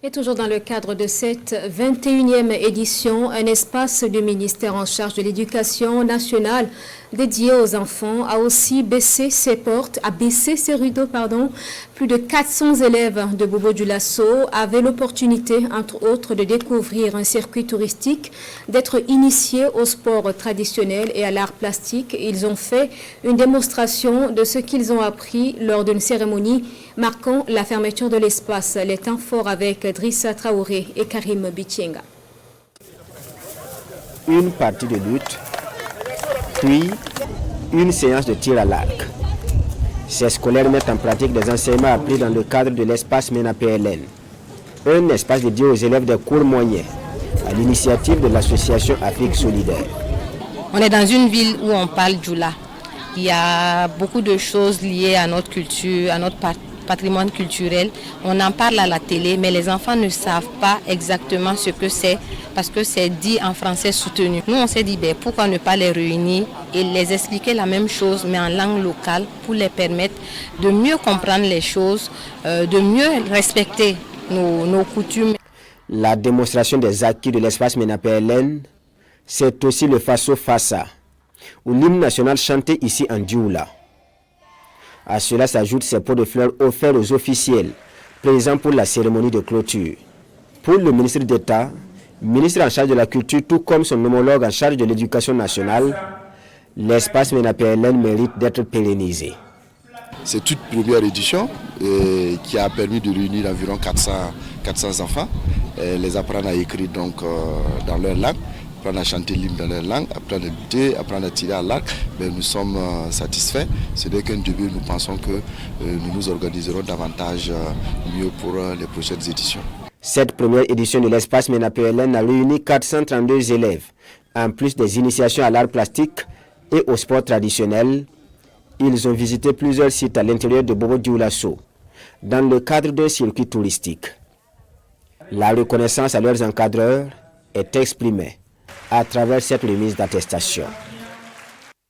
Et toujours dans le cadre de cette 21e édition, un espace du ministère en charge de l'éducation nationale dédié aux enfants a aussi baissé ses rideaux. Plus de 400 élèves de Bobo-Dioulasso avaient l'opportunité, entre autres, de découvrir un circuit touristique, d'être initiés au sport traditionnel et à l'art plastique. Ils ont fait une démonstration de ce qu'ils ont appris lors d'une cérémonie marquant la fermeture de l'espace. Les temps forts avec Drissa Traoré et Karim Bitienga. Une partie de lutte, puis une séance de tir à l'arc. Ces scolaires mettent en pratique des enseignements appris dans le cadre de l'espace MENA-PLN, un espace dédié aux élèves des cours moyens, à l'initiative de l'association Afrique Solidaire. On est dans une ville où on parle Djoula. Il y a beaucoup de choses liées à notre culture, à notre patrimoine culturel. On en parle à la télé, mais les enfants ne savent pas exactement ce que c'est parce que c'est dit en français soutenu. Nous, on s'est dit, pourquoi ne pas les réunir et les expliquer la même chose, mais en langue locale pour les permettre de mieux comprendre les choses, de mieux respecter nos coutumes. La démonstration des acquis de l'espace MENA-PLN, c'est aussi le Faso Fassa, où l'hymne national chanté ici en Dioula. À cela s'ajoutent ces pots de fleurs offerts aux officiels présents pour la cérémonie de clôture. Pour le ministre d'État, ministre en charge de la culture, tout comme son homologue en charge de l'éducation nationale, l'espace MENA-PLN mérite d'être pérennisé. C'est toute première édition qui a permis de réunir environ 400 enfants, les apprendre à écrire dans leur langue, apprendre à chanter l'hymne dans leur langue, apprendre à lutter, apprendre à tirer à l'arc. Mais nous sommes satisfaits. Ce n'est qu'un début. Nous pensons que nous nous organiserons davantage mieux pour les prochaines éditions. Cette première édition de l'espace MENA-PLN a réuni 432 élèves. En plus des initiations à l'art plastique et au sport traditionnel, ils ont visité plusieurs sites à l'intérieur de Bobo-Dioulasso, dans le cadre d'un circuit touristique. La reconnaissance à leurs encadreurs est exprimée à travers cette remise d'attestation.